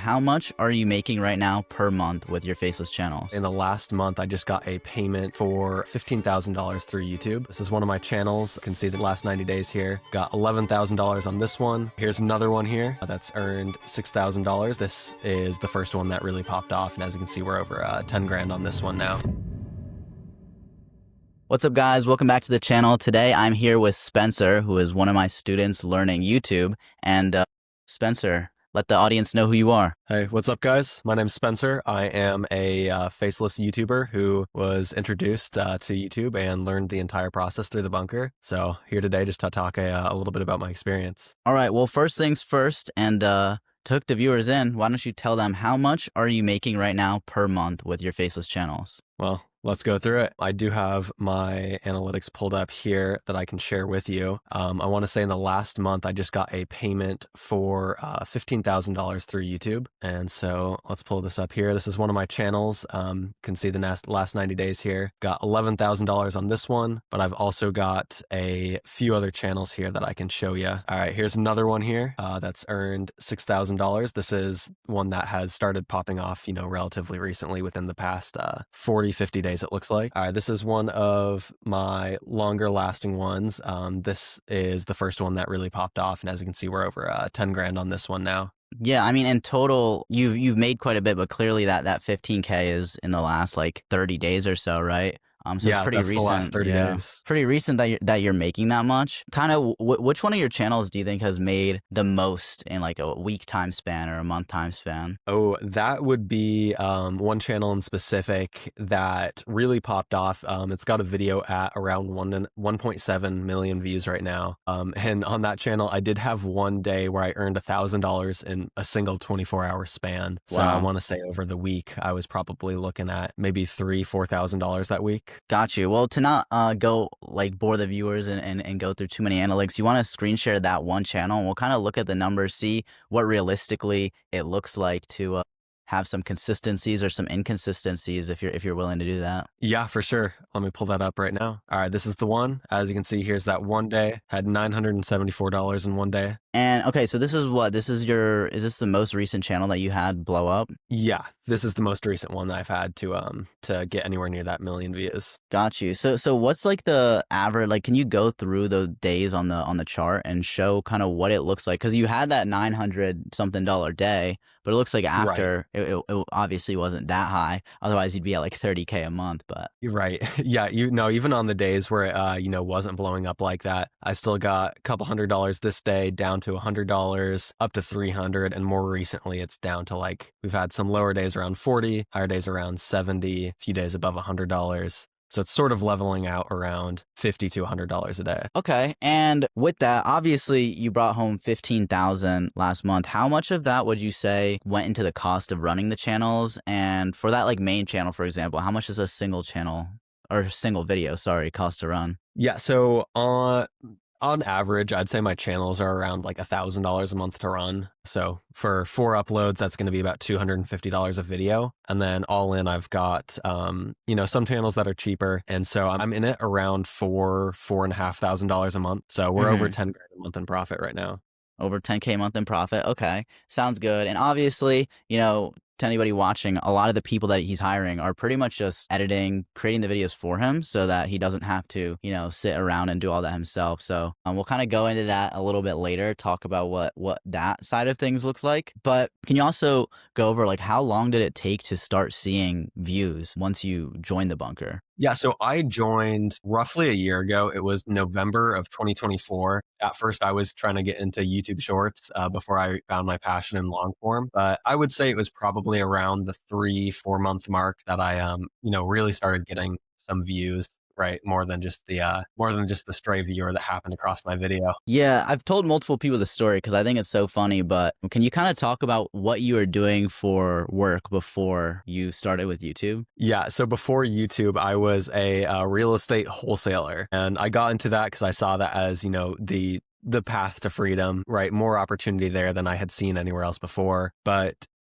how much are you making right now per month with your faceless channels? In the last month, I just got a payment for $15,000 through YouTube. This is one of my channels. You can see the last 90 days here. Got $11,000 on this one. Here's another one here that's earned $6,000. This is the first one that really popped off. And as you can see, we're over 10 grand on this one now. What's up, guys? Welcome back to the channel. Today, I'm here with Spencer, who is one of my students learning YouTube. And Spencer, let the audience know who you are. Hey, what's up, guys? My name's Spencer. I am a faceless YouTuber who was introduced to YouTube and learned the entire process through the bunker. So here today just to talk a little bit about my experience. All right. Well, first things first, and to hook the viewers in, why don't you tell them how much are you making right now per month with your faceless channels? Well, let's go through it. I do have my analytics pulled up here that I can share with you. I want to say in the last month, I just got a payment for $15,000 through YouTube. And so let's pull this up here. This is one of my channels. You can see the last 90 days here. Got $11,000 on this one, but I've also got a few other channels here that I can show you. All right, here's another one here that's earned $6,000. This is one that has started popping off, relatively recently within the past 40, 50 days. It looks like. All right, this is one of my longer lasting ones. This is the first one that really popped off, and as you can see, we're over 10 grand on this one now. Yeah, I mean, in total, you've made quite a bit, but clearly that 15K is in the last like 30 days or so, right? So yeah, it's pretty that's recent. The last 30 days. Pretty recent that you're making that much. Kind of, which one of your channels do you think has made the most in like a week time span or a month time span? Oh, that would be one channel in specific that really popped off. It's got a video at around 1.7 million views right now. And on that channel, I did have one day where I earned $1,000 in a single 24-hour span. So Wow. I want to say over the week, I was probably looking at maybe $4,000 that week. Got you. Well, to not go like bore the viewers and go through too many analytics, you want to screen share that one channel, and we'll kind of look at the numbers, see what realistically it looks like to have some consistencies or some inconsistencies if you're willing to do that. Yeah, for sure. Let me pull that up right now. All right, this is the one. As you can see, here's that one day. Had $974 in one day. And okay, so this is what? Is this the most recent channel that you had blow up? Yeah, this is the most recent one that I've had to get anywhere near that million views. Got you. So what's like the average, like, can you go through the days on the chart and show kind of what it looks like? Because you had that $900 something day, but it looks like after it obviously wasn't that high. Otherwise you'd be at like 30K a month, but. Right. Yeah, even on the days where it, wasn't blowing up like that, I still got a couple $100 this day down to $100, up to $300. And more recently, it's down to like, we've had some lower days around 40, higher days around 70, a few days above $100. So it's sort of leveling out around $50 to $100 a day. Okay. And with that, obviously you brought home $15,000 last month. How much of that would you say went into the cost of running the channels? And for that like main channel, for example, how much does a single channel or single video, cost to run? Yeah. So on average, I'd say my channels are around like $1,000 a month to run. So for 4 uploads, that's going to be about $250 a video. And then all in, I've got, some channels that are cheaper. And so I'm in it around $4,500 a month. So we're over 10 grand a month in profit right now. Over 10K a month in profit. Okay. Sounds good. And obviously, to anybody watching, a lot of the people that he's hiring are pretty much just editing, creating the videos for him so that he doesn't have to, sit around and do all that himself. So we'll kind of go into that a little bit later, talk about what that side of things looks like. But can you also go over like how long did it take to start seeing views once you joined the bunker? Yeah, so I joined roughly a year ago. It was November of 2024. At first, I was trying to get into YouTube Shorts before I found my passion in long form. But I would say it was probably around the 3-4 month mark that I, really started getting some views. Right, more than just the stray viewer that happened across my video. Yeah, I've told multiple people the story because I think it's so funny. But can you kind of talk about what you were doing for work before you started with YouTube? Yeah, so before YouTube, I was a real estate wholesaler, and I got into that because I saw that as the path to freedom. Right, more opportunity there than I had seen anywhere else before. But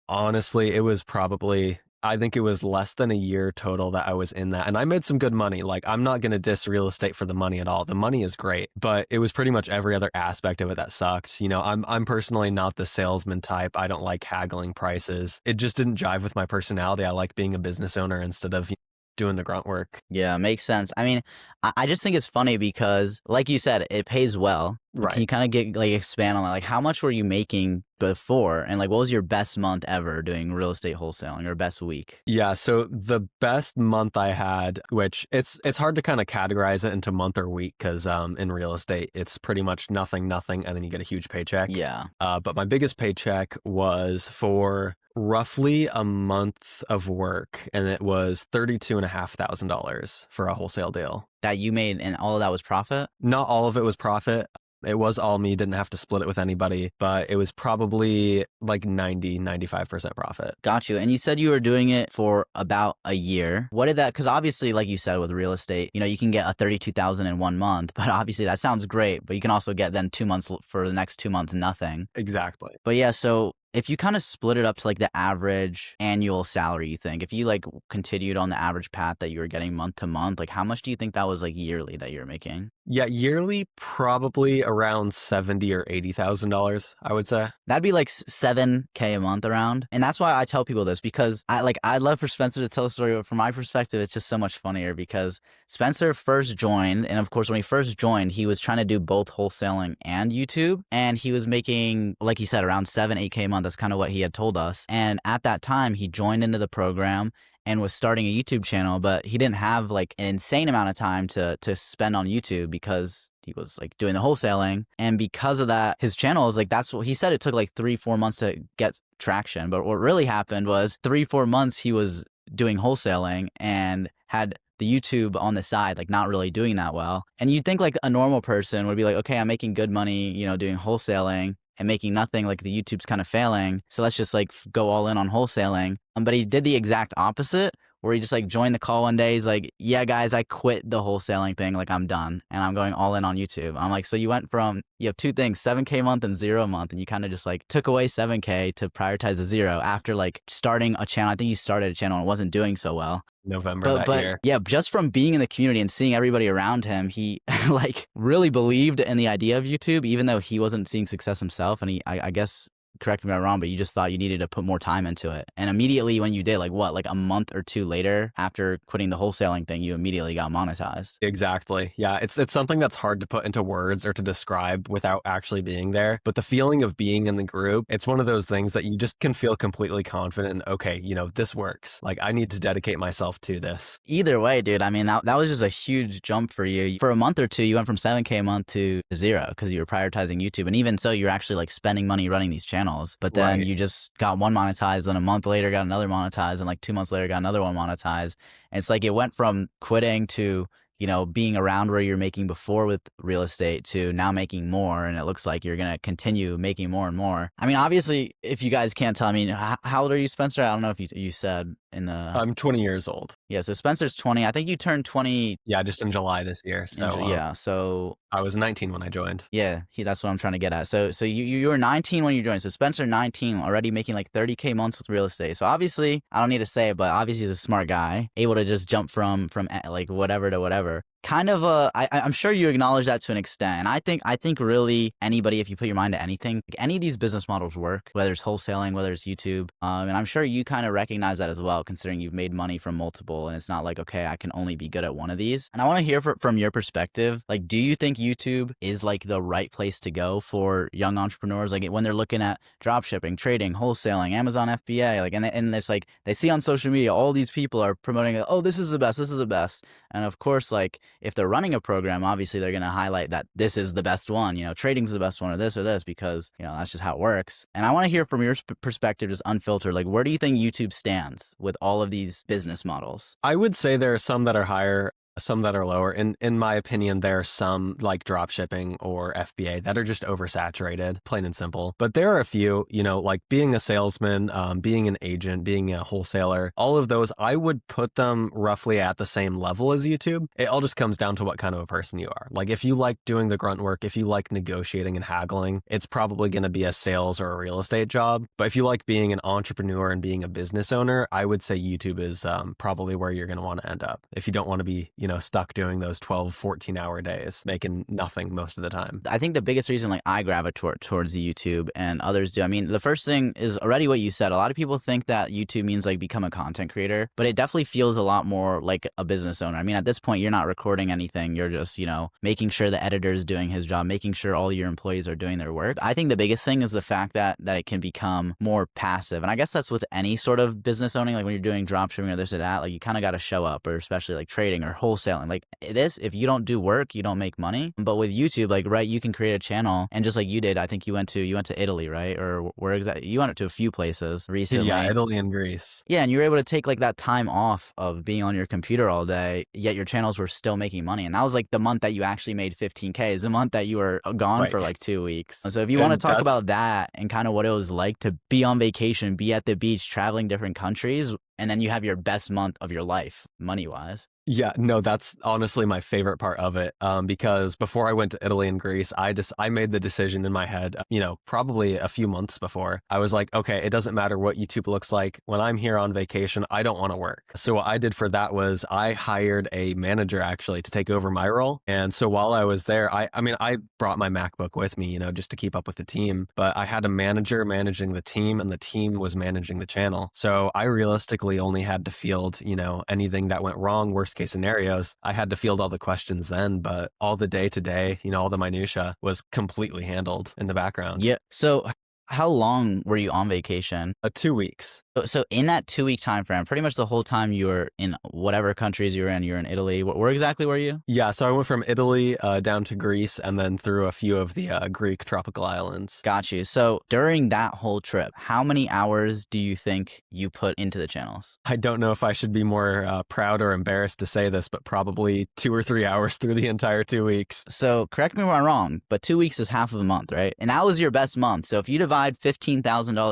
honestly, it was probably I think it was less than a year total that I was in that. And I made some good money. Like, I'm not going to diss real estate for the money at all. The money is great, but it was pretty much every other aspect of it that sucked. You know, I'm personally not the salesman type. I don't like haggling prices. It just didn't jive with my personality. I like being a business owner instead of doing the grunt work. Yeah, makes sense. I mean, I just think it's funny because, like you said, it pays well. Can you Right. kind of get like expand on that? Like, how much were you making before, and like, what was your best month ever doing real estate wholesaling, or best week? Yeah, so the best month I had, which it's hard to kind of categorize it into month or week because in real estate it's pretty much nothing, nothing, and then you get a huge paycheck. Yeah, But my biggest paycheck was for roughly a month of work, and it was $32,500 for a wholesale deal. that you made, and all of that was profit. Not all of it was profit. It was all me, didn't have to split it with anybody, but it was probably like 95% profit. Got you. And you said you were doing it for about a year. What did that? Because obviously, like you said, with real estate, you know, you can get a 32,000 in 1 month, but obviously that sounds great. But you can also get then 2 months for the next 2 months, nothing. Exactly. But yeah, so if you kind of split it up to like the average annual salary, you think if you like continued on the average path that you were getting month to month, like how much do you think that was like yearly that you're making? Yeah, yearly probably around $70,000 or $80,000, I would say. That'd be like 7K a month around. And that's why I tell people this, because I'd love for Spencer to tell a story, but from my perspective, it's just so much funnier because Spencer first joined. And of course, when he first joined, he was trying to do both wholesaling and YouTube. And he was making, like he said, around 8K a month. That's kind of what he had told us. And at that time, he joined into the program and was starting a YouTube channel, but he didn't have like an insane amount of time to spend on YouTube because he was like doing the wholesaling. And because of that, his channel is like, that's what he said. It took like 3-4 months to get traction. But what really happened was 3-4 months he was doing wholesaling and had the YouTube on the side, like not really doing that well. And you'd think like a normal person would be like, okay, I'm making good money, you know, doing wholesaling and making nothing, like the YouTube's kind of failing. So let's just like go all in on wholesaling. But he did the exact opposite, where he just like joined the call one day. He's like, yeah, guys, I quit the wholesaling thing. Like I'm done and I'm going all in on YouTube. I'm like, so you went from, you have two things, 7K a month and 0 a month. And you kind of just like took away 7K to prioritize the 0 after like starting a channel. I think you started a channel and it wasn't doing so well. November that year. Yeah, just from being in the community and seeing everybody around him, he like really believed in the idea of YouTube, even though he wasn't seeing success himself. And I guess, correct me if I'm wrong, but you just thought you needed to put more time into it. And immediately when you did, like what, like a month or two later after quitting the wholesaling thing, you immediately got monetized. Exactly. Yeah, it's something that's hard to put into words or to describe without actually being there. But the feeling of being in the group, it's one of those things that you just can feel completely confident in, okay, you know, this works. Like I need to dedicate myself to this. Either way, dude, I mean, that was just a huge jump for you. For a month or two, you went from 7K a month to 0 because you were prioritizing YouTube. And even so, you're actually like spending money running these channels. But then Right. you just got one monetized, and a month later got another monetized, and like 2 months later got another one monetized. And it's like it went from quitting to, you know, being around where you're making before with real estate to now making more. And it looks like you're going to continue making more and more. I mean, obviously, if you guys can't tell, I mean, how old are you, Spencer? I don't know if you said in the... I'm 20 years old. Yeah, so Spencer's 20. I think you turned 20. Yeah, just in July this year. So Yeah, so... I was 19 when I joined. Yeah, that's what I'm trying to get at. So you were 19 when you joined. So Spencer, 19, already making like 30K months with real estate. So obviously, I don't need to say it, but obviously he's a smart guy, able to just jump from like whatever to whatever. Kind of I'm sure you acknowledge that to an extent. And I think really anybody, if you put your mind to anything, like any of these business models work, whether it's wholesaling, whether it's YouTube. And I'm sure you kind of recognize that as well, considering you've made money from multiple. And it's not like, okay, I can only be good at one of these. And I want to hear from your perspective, like, do you think YouTube is like the right place to go for young entrepreneurs? Like when they're looking at drop shipping, trading, wholesaling, Amazon FBA, like, and it's like they see on social media, all these people are promoting, oh, this is the best, this is the best. And of course, like if they're running a program, obviously they're going to highlight that this is the best one, you know, trading's the best one, or this, because, you know, that's just how it works. And I want to hear from your perspective, just unfiltered, like where do you think YouTube stands with all of these business models? I would say there are some that are higher, some that are lower. In my opinion, there are some like drop shipping or FBA that are just oversaturated, plain and simple. But there are a few, like being a salesman, being an agent, being a wholesaler, all of those, I would put them roughly at the same level as YouTube. It all just comes down to what kind of a person you are. Like if you like doing the grunt work, if you like negotiating and haggling, it's probably going to be a sales or a real estate job. But if you like being an entrepreneur and being a business owner, I would say YouTube is probably where you're going to want to end up if you don't want to be, stuck doing those 12, 14-hour days, making nothing most of the time. I think the biggest reason like I gravitate towards the YouTube and others do, I mean, the first thing is already what you said. A lot of people think that YouTube means like become a content creator, but it definitely feels a lot more like a business owner. I mean, at this point, you're not recording anything. You're just, making sure the editor is doing his job, making sure all your employees are doing their work. I think the biggest thing is the fact that it can become more passive. And I guess that's with any sort of business owning, like when you're doing dropshipping or this or that, like you kind of got to show up, or especially like trading or wholesaling. Like this, if you don't do work, you don't make money. But with YouTube, like, right, you can create a channel, and just like you did, I think you went to Italy, right? Or where exactly? You went to a few places recently. Yeah, Italy and Greece. Yeah, and you were able to take like that time off of being on your computer all day, yet your channels were still making money. And that was like the month that you actually made 15K, is the month that you were gone for like 2 weeks. So if you want to talk about that and kind of what it was like to be on vacation, be at the beach, traveling different countries, and then you have your best month of your life, money-wise. Yeah, no, that's honestly my favorite part of it. Because before I went to Italy and Greece, I made the decision in my head, probably a few months before. I was like, okay, it doesn't matter what YouTube looks like. When I'm here on vacation, I don't want to work. So what I did for that was I hired a manager actually to take over my role. And so while I was there, I brought my MacBook with me, just to keep up with the team. But I had a manager managing the team, and the team was managing the channel. So I realistically only had to field, anything that went wrong, worst case scenarios. I had to field all the questions then, but all the day to day, all the minutia was completely handled in the background. Yeah. So how long were you on vacation? 2 weeks. So in that 2-week time frame, pretty much the whole time you were in whatever countries you were in Italy. Where exactly were you? Yeah, so I went from Italy down to Greece, and then through a few of the Greek tropical islands. Got you. So during that whole trip, how many hours do you think you put into the channels? I don't know if I should be more proud or embarrassed to say this, but probably 2 or 3 hours through the entire 2 weeks. So correct me if I'm wrong, but 2 weeks is half of a month, right? And that was your best month. So if you divide $15,000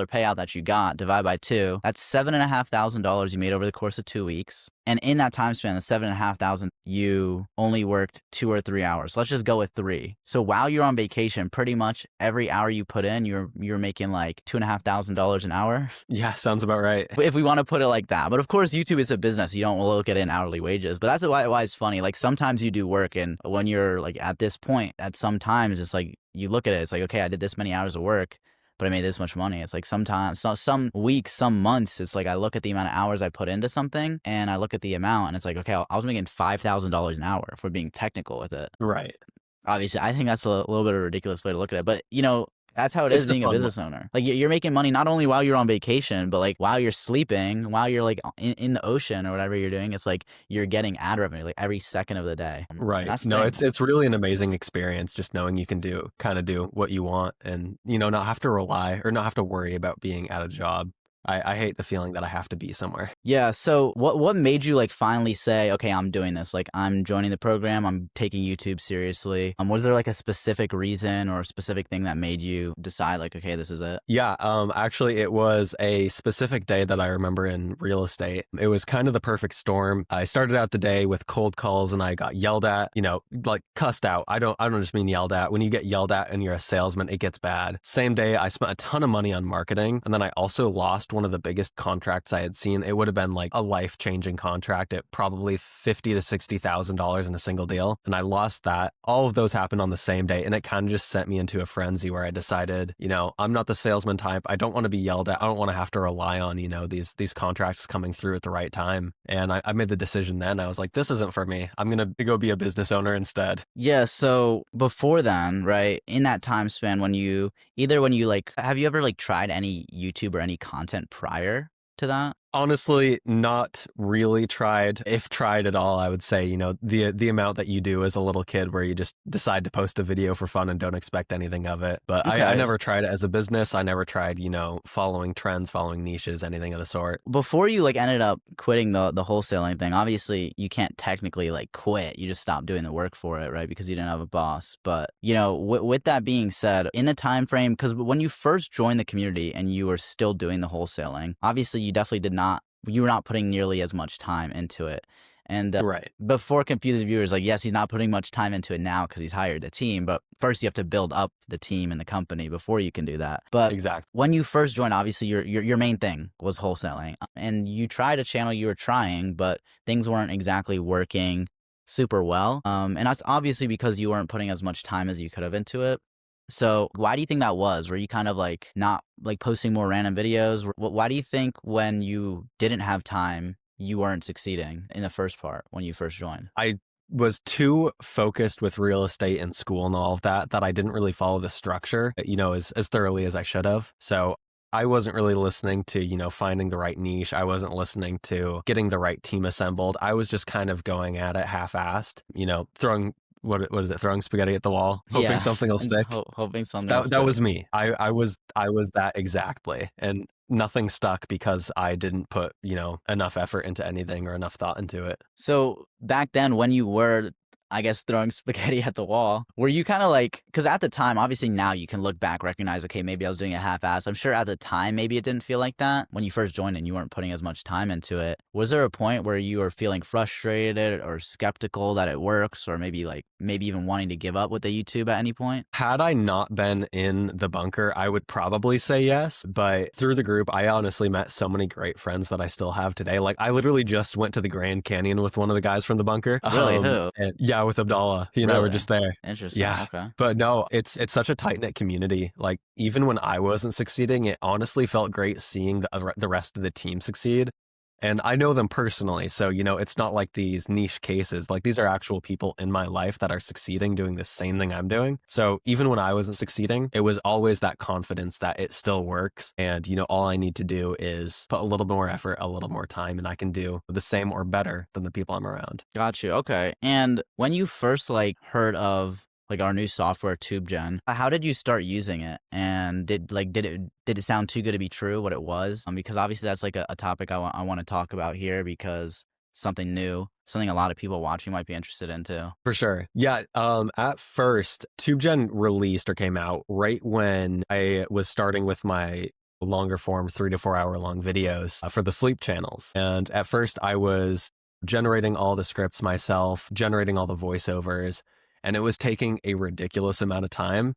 payout that you got, divide by 2, that's $7,500 you made over the course of 2 weeks. And in that time span, the $7,500, you only worked 2 or 3 hours. Let's just go with 3. So while you're on vacation, pretty much every hour you put in, you're making like $2,500 an hour. Yeah, sounds about right. If we want to put it like that. But of course, YouTube is a business. You don't look at it in hourly wages. But that's why it's funny. Like sometimes you do work, and when you're like at this point, at some times it's like you look at it, it's like, okay, I did this many hours of work, but I made this much money. It's like sometimes, some weeks, some months, it's like I look at the amount of hours I put into something, and I look at the amount, and it's like, okay, I was making $5,000 an hour, if we're being technical with it. Right. Obviously, I think that's a little bit of a ridiculous way to look at it. But, that's how it is It's being a business owner. Like you're making money not only while you're on vacation, but like while you're sleeping, while you're like in the ocean or whatever you're doing. It's like you're getting ad revenue like every second of the day. Right. No, it's really an amazing experience just knowing you can do what you want, and not have to rely or not have to worry about being at a job. I hate the feeling that I have to be somewhere. Yeah. So what made you like finally say, okay, I'm doing this? Like I'm joining the program. I'm taking YouTube seriously. Was there like a specific reason or a specific thing that made you decide like, okay, this is it? Yeah. Actually, it was a specific day that I remember in real estate. It was kind of the perfect storm. I started out the day with cold calls, and I got yelled at, like cussed out. I don't just mean yelled at. When you get yelled at and you're a salesman, it gets bad. Same day, I spent a ton of money on marketing, and then I also lost one of the biggest contracts I had seen. It would have been like a life-changing contract at probably $50,000 to $60,000 in a single deal. And I lost that. All of those happened on the same day. And it kind of just sent me into a frenzy where I decided, I'm not the salesman type. I don't want to be yelled at. I don't want to have to rely on, these contracts coming through at the right time. And I made the decision then. I was like, this isn't for me. I'm going to go be a business owner instead. Yeah. So before then, right, in that time span when you like, have you ever like tried any YouTube or any content prior to that? Honestly, not really tried. If tried at all, I would say, the amount that you do as a little kid where you just decide to post a video for fun and don't expect anything of it. But I Okay. never tried it as a business. I never tried, following trends, following niches, anything of the sort. Before you like ended up quitting the wholesaling thing, obviously you can't technically like quit. You just stopped doing the work for it, right? Because you didn't have a boss. But with that being said, in the time frame, because when you first joined the community and you were still doing the wholesaling, obviously you definitely did not. You were not putting nearly as much time into it. And Right. before confusing viewers, like, yes, he's not putting much time into it now because he's hired a team, but first you have to build up the team and the company before you can do that. But Exactly. when you first joined, obviously your main thing was wholesaling, and you tried a channel, you were trying, but things weren't exactly working super well. And that's obviously because you weren't putting as much time as you could have into it. So why do you think that was? Were you kind of like not like posting more random videos? Why do you think when you didn't have time, you weren't succeeding in the first part when you first joined? I was too focused with real estate and school and all of that I didn't really follow the structure, as thoroughly as I should have. So I wasn't really listening to, finding the right niche. I wasn't listening to getting the right team assembled. I was just kind of going at it half-assed, throwing what is it? Throwing spaghetti at the wall, hoping Yeah, something will and stick. hoping something will That stick. was me. I was that exactly, and nothing stuck because I didn't put enough effort into anything or enough thought into it. So back then, when you were, I guess, throwing spaghetti at the wall, were you kind of like, because at the time, obviously now you can look back, recognize, okay, maybe I was doing it half-assed. I'm sure at the time, maybe it didn't feel like that when you first joined and you weren't putting as much time into it. Was there a point where you were feeling frustrated or skeptical that it works, or maybe even wanting to give up with the YouTube at any point? Had I not been in the bunker, I would probably say yes. But through the group, I honestly met so many great friends that I still have today. Like, I literally just went to the Grand Canyon with one of the guys from the bunker. Really? Who? And yeah, with Abdallah. He and I were Really? just there. Interesting. Yeah. Okay. But no, it's such a tight-knit community. Like, even when I wasn't succeeding, it honestly felt great seeing the rest of the team succeed. And I know them personally. So, it's not like these niche cases. Like, these are actual people in my life that are succeeding doing the same thing I'm doing. So even when I wasn't succeeding, it was always that confidence that it still works. And, all I need to do is put a little more effort, a little more time, and I can do the same or better than the people I'm around. Got you. Okay. And when you first heard of our new software TubeGen, how did you start using it? And did it sound too good to be true what it was? Because obviously that's like a topic I want to talk about here, because something new, something a lot of people watching might be interested in too. For sure. Yeah. At first, TubeGen released or came out right when I was starting with my longer form 3 to 4 hour long videos for the sleep channels. And at first I was generating all the scripts myself, generating all the voiceovers, and it was taking a ridiculous amount of time.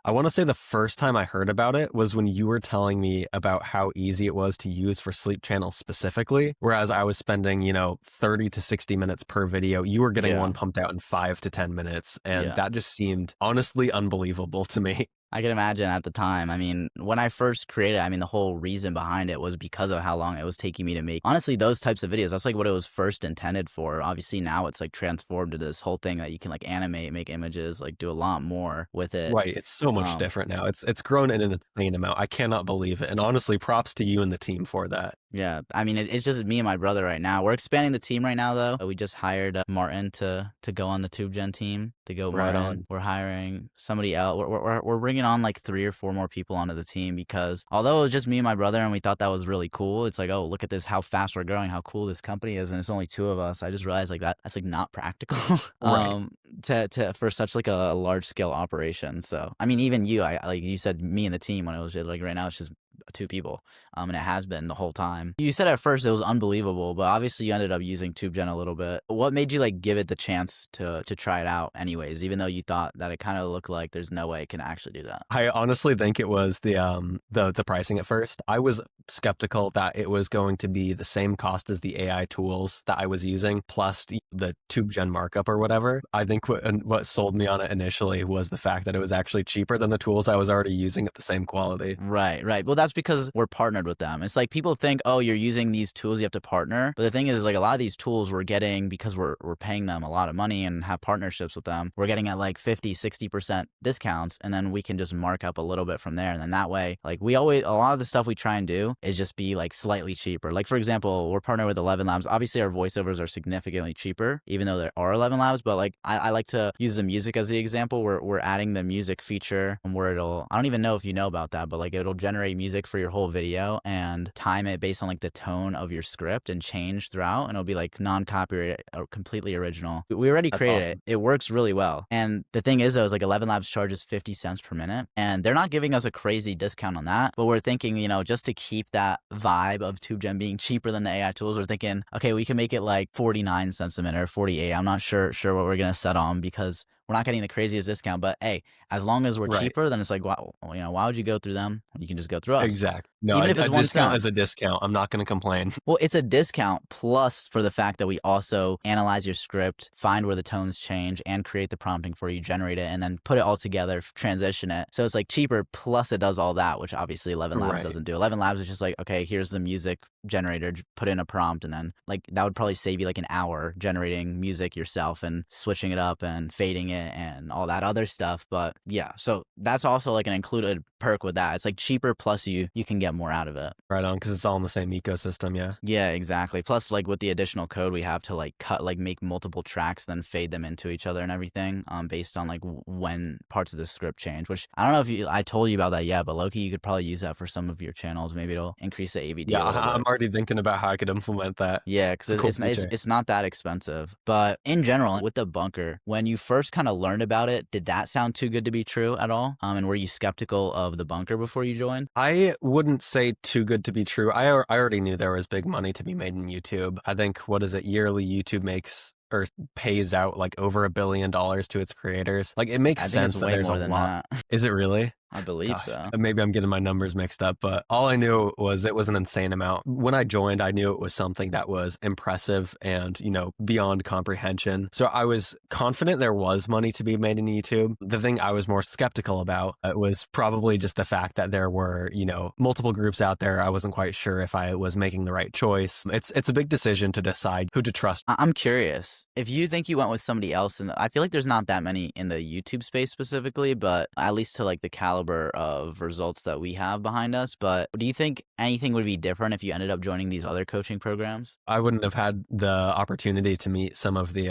I want to say the first time I heard about it was when you were telling me about how easy it was to use for sleep channels specifically, whereas I was spending, 30 to 60 minutes per video. You were getting one pumped out in 5 to 10 minutes, and that just seemed honestly unbelievable to me. I can imagine at the time. I mean, when I first created, the whole reason behind it was because of how long it was taking me to make, honestly, those types of videos. That's like what it was first intended for. Obviously now it's like transformed to this whole thing that you can like animate, make images, like do a lot more with it. Right. It's so much different now. It's grown in an insane amount. I cannot believe it. And honestly, props to you and the team for that. Yeah, it's just me and my brother right now. We're expanding the team right now, though. We just hired Martin to go on the TubeGen team. To go Right Martin. on. We're hiring somebody else. We're bringing on like 3 or 4 more people onto the team, because although it was just me and my brother and we thought that was really cool, it's like, oh, look at this, how fast we're growing, how cool this company is, and it's only 2 of us. I just realized that's like not practical. Right. To for such like a large scale operation. So even you, I like you said me and the team when it was just, like right now it's just 2 people, and it has been the whole time. You said at first it was unbelievable, but obviously you ended up using TubeGen a little bit. What made you give it the chance to try it out anyways, even though you thought that it kind of looked like there's no way it can actually do that? I honestly think it was the pricing at first. I was skeptical that it was going to be the same cost as the AI tools that I was using, plus the TubeGen markup or whatever. I think what sold me on it initially was the fact that it was actually cheaper than the tools I was already using at the same quality. Right. Well, that's because because we're partnered with them. It's like people think, oh, you're using these tools, you have to partner. But the thing is, like, a lot of these tools we're getting because we're paying them a lot of money and have partnerships with them. We're getting at like 50, 60% discounts, and then we can just mark up a little bit from there. And then that way, like, a lot of the stuff we try and do is just be like slightly cheaper. Like, for example, we're partnered with 11 Labs. Obviously, our voiceovers are significantly cheaper, even though there are 11 Labs. But like, I like to use the music as the example. We're adding the music feature where I don't even know if you know about that, but like it'll generate music for your whole video and time it based on like the tone of your script and change throughout. And it'll be like non-copyrighted or completely original. We already That's created awesome. it. It works really well. And the thing is, though, is like 11 Labs charges 50 cents per minute, and they're not giving us a crazy discount on that. But we're thinking, just to keep that vibe of TubeGen being cheaper than the AI tools, we're thinking, okay, we can make it like 49 cents a minute or 48. I'm not sure what we're gonna set on because we're not getting the craziest discount. But hey, as long as we're Right. cheaper, then it's like, wow, why would you go through them? You can just go through us. Exactly. No, Even if it's a 1 discount cent. is a discount. I'm not going to complain. Well, it's a discount plus for the fact that we also analyze your script, find where the tones change, and create the prompting for you, generate it, and then put it all together, transition it. So it's like cheaper plus it does all that, which obviously 11 Labs Right. doesn't do. 11 Labs is just like, okay, here's the music generator, put in a prompt, and then like that would probably save you like an hour generating music yourself and switching it up and fading it and all that other stuff. But yeah, so that's also like an included perk with that. It's like cheaper plus you can get more out of it. Right on, because it's all in the same ecosystem. Yeah. Yeah, exactly. Plus, like with the additional code, we have to like make multiple tracks, then fade them into each other and everything, based on like when parts of the script change. Which I don't know if I told you about that yet, but Loki, you could probably use that for some of your channels. Maybe it'll increase the AVD Yeah, a little I'm bit. already thinking about how I could implement that. Yeah, because It's a cool feature. it's not that expensive. But in general, with the bunker, when you first kind of learned about it, did that sound too good to be true at all? And were you skeptical of the bunker before you joined? I wouldn't say too good to be true. I already knew there was big money to be made in YouTube. I think, what is it, yearly YouTube makes or pays out like over $1 billion to its creators. Like, it makes I think sense it's that way there's a more than lot. that. Is it really? I believe Gosh, so. maybe I'm getting my numbers mixed up, but all I knew was it was an insane amount. When I joined, I knew it was something that was impressive and, beyond comprehension. So I was confident there was money to be made in YouTube. The thing I was more skeptical about was probably just the fact that there were, multiple groups out there. I wasn't quite sure if I was making the right choice. It's a big decision to decide who to trust. I'm curious if you think you went with somebody else, and I feel like there's not that many in the YouTube space specifically, but at least to like the caliber of results that we have behind us. But do you think anything would be different if you ended up joining these other coaching programs? I wouldn't have had the opportunity to meet some of the,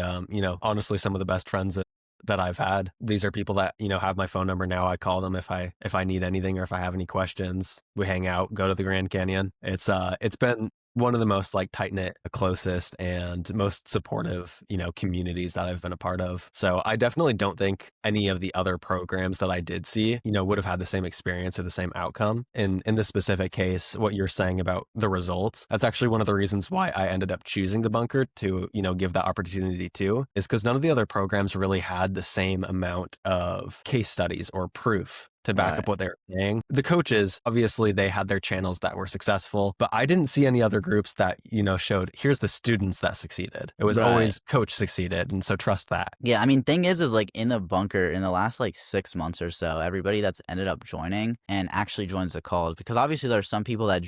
honestly, some of the best friends that I've had. These are people that, have my phone number now. I call them if I need anything or if I have any questions. We hang out, go to the Grand Canyon. It's been one of the most like tight-knit, closest, and most supportive, communities that I've been a part of. So I definitely don't think any of the other programs that I did see, would have had the same experience or the same outcome. In this specific case, what you're saying about the results, that's actually one of the reasons why I ended up choosing the bunker to, give that opportunity to, is because none of the other programs really had the same amount of case studies or proof to back up what they're saying. The coaches, obviously, they had their channels that were successful, but I didn't see any other groups that, showed here's the students that succeeded. It was always coach succeeded. And so trust that. Yeah, I mean, thing is like in the bunker in the last like 6 months or so, everybody that's ended up joining and actually joins the calls, because obviously there are some people that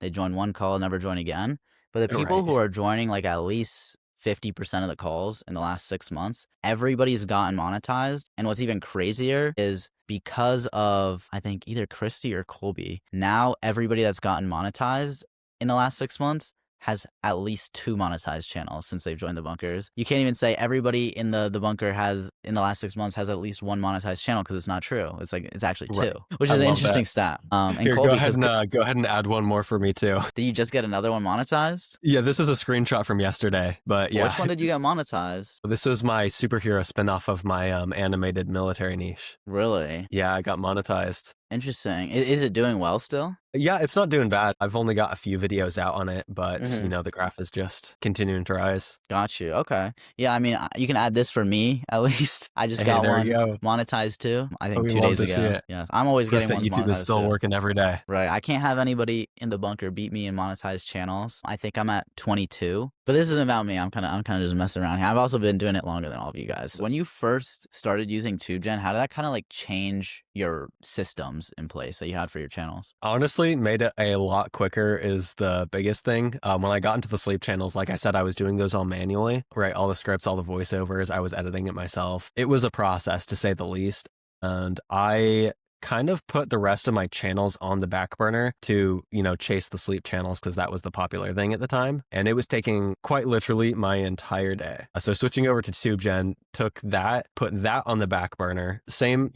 they join one call, never join again. But the people who are joining like at least 50% of the calls in the last 6 months, everybody's gotten monetized. And what's even crazier is because of, I think, either Christy or Colby, now everybody that's gotten monetized in the last 6 months has at least 2 monetized channels since they've joined the bunkers. You can't even say everybody in the bunker has, in the last 6 months, has at least 1 monetized channel, because it's not true. It's like, it's actually 2, which is an interesting stat. And Here, Colby, go ahead and add one more for me too. Did you just get another one monetized? Yeah, this is a screenshot from yesterday, but yeah. Which one did you get monetized? This was my superhero spinoff of my animated military niche. Really? Yeah, I got monetized. Interesting. Is it doing well still? Yeah, it's not doing bad. I've only got a few videos out on it, but the graph is just continuing to rise. Got you. Okay. Yeah, I mean, you can add this for me at least. I just got one monetized too. I think 2 days ago. Yes, I'm always getting ones YouTube monetized is still working every day. Right. I can't have anybody in the bunker beat me in monetized channels. I think I'm at 22. But this isn't about me. I'm kind of just messing around here. I've also been doing it longer than all of you guys. When you first started using TubeGen, how did that kind of like change your systems in place that you had for your channels? Honestly, honestly made it a lot quicker is the biggest thing. When I got into the sleep channels, like I said, I was doing those all manually, right? All the scripts, all the voiceovers, I was editing it myself. It was a process to say the least. And I kind of put the rest of my channels on the back burner to, chase the sleep channels because that was the popular thing at the time. And it was taking quite literally my entire day. So switching over to TubeGen took that, put that on the back burner. Same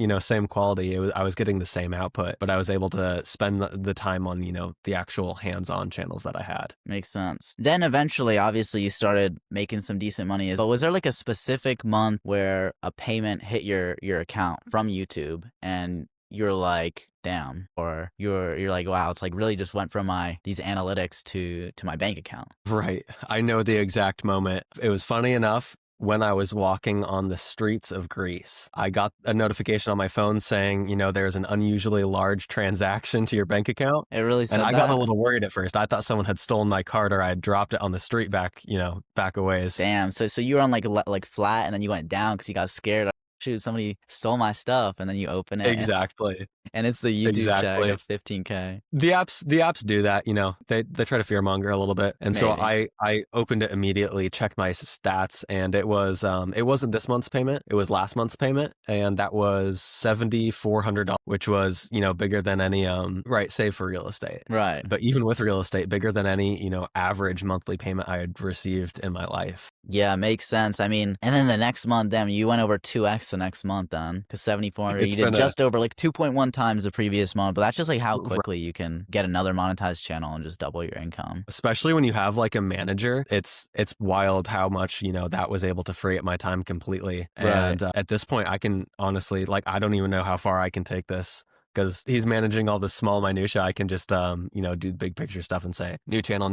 quality. I was getting the same output, but I was able to spend the time on, the actual hands-on channels that I had. Makes sense. Then eventually, obviously, you started making some decent money. But was there like a specific month where a payment hit your account from YouTube and you're like, damn, or you're like, wow, it's like really just went from these analytics to my bank account? Right. I know the exact moment. It was funny enough. When I was walking on the streets of Greece, I got a notification on my phone saying, there's an unusually large transaction to your bank account. It really said And I that? got a little worried at first. I thought someone had stolen my card or I had dropped it on the street back a ways. Damn. So you were on like flat and then you went down because you got scared. Like, shoot, somebody stole my stuff, and then you open it. Exactly. And it's the YouTube check of $15K. The apps do that, they try to fearmonger a little bit. And Maybe. so I opened it immediately, checked my stats, and it wasn't this month's payment, it was last month's payment, and that was $7,400, which was, bigger than any right, save for real estate. Right. But even with real estate, bigger than any, average monthly payment I had received in my life. Yeah, makes sense. I mean, and then the next month, damn, you went over 2x the next month then, because 7,400, you did just over like 2.1 times the previous month. But that's just like how quickly you can get another monetized channel and just double your income. Especially when you have like a manager, it's wild how much, that was able to free up my time completely. And at this point, I can honestly, like, I don't even know how far I can take this. Because he's managing all the small minutia, I can just, do big picture stuff and say, new channel,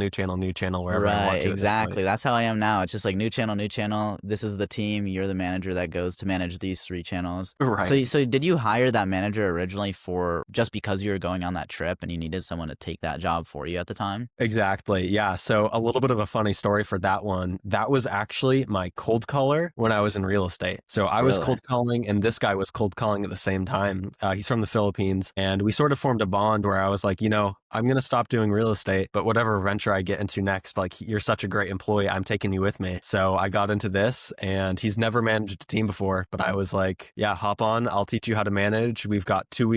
wherever I want to. Exactly. That's how I am now. It's just like new channel. This is the team. You're the manager that goes to manage these 3 channels. Right. So did you hire that manager originally just because you were going on that trip and you needed someone to take that job for you at the time? Exactly. Yeah. So a little bit of a funny story for that one. That was actually my cold caller when I was in real estate. So I was cold calling and this guy was cold calling at the same time. He's from the Philippines. And we sort of formed a bond where I was like, I'm going to stop doing real estate, but whatever venture I get into next, like, you're such a great employee, I'm taking you with me. So I got into this, and he's never managed a team before, but I was like, yeah, hop on. I'll teach you how to manage. We've got 2